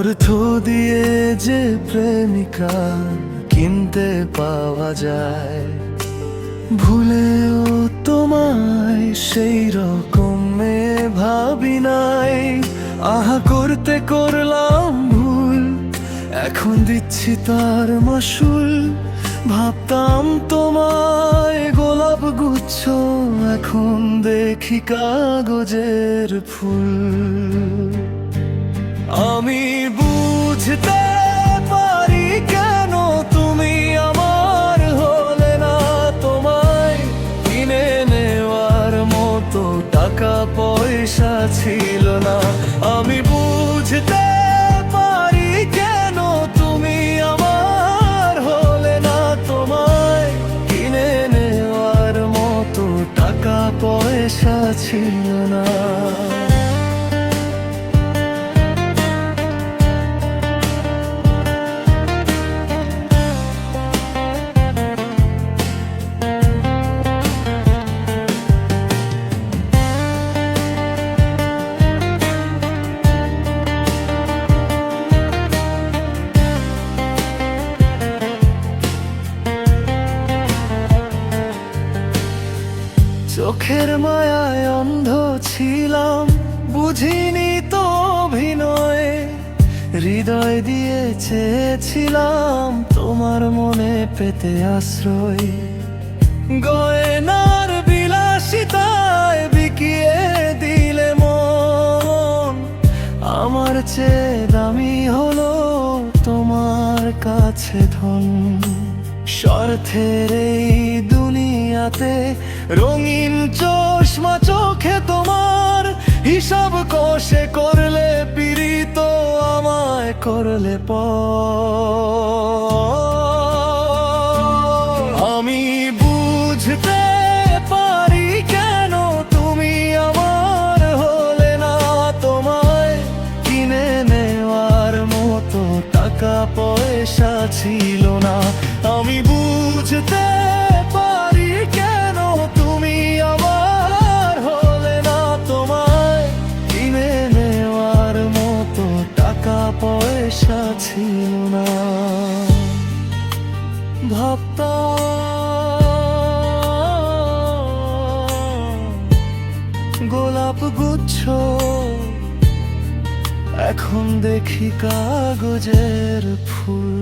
অর্থ দিয়ে যে প্রেমিকা কিনতে পাওয়া যায়, ভুলেও তোমায় সেই রকম মেয়ে ভাবি নাই। আহা করতে করলাম ভুল, এখন দিচ্ছি তার মাসুল। ভাবতাম তোমায় গোলাপ গুচ্ছ, এখন দেখি কাগজের ফুল। আমি বুঝতে পারি কেন তুমি আমার হলে না, তোমায় কিনে নেওয়ার মতো টাকা পয়সা ছিল না। আমি বুঝতে পারি কেন তুমি আমার হলে না, তোমায় কিনে নেওয়ার মতো টাকা পয়সা ছিল না। চোখের মায়ায় অন্ধ ছিলাম, বুঝিনি তো অভিনয়। হৃদয় দিয়ে চেয়েছিলাম তোমার মনে পেতে আশ্রয়। গয়নার বিলাসিতায় বিকিয়ে দিলে মন, আমার চেয়ে দামি হলো তোমার কাছে ধন। স্বার্থের এই দুনিয়াতে রঙিন চশমা চোখে তোমার, হিসাব কষে করলে পীড়িত আমায় করলে আমি বুঝতে পারি কেন তুমি আমার হলে না, তোমায় কিনে নেওয়ার মতো টাকা পয়সা ছিল না। আমি বুঝতে পারি কেন তুমি আমার হলে না, তোমায় কিনে নেওয়ার মতো টাকা পয়সা ছিল না। ভাবতাম গোলাপ গুচ্ছ, এখন দেখি কাগজের ফুল।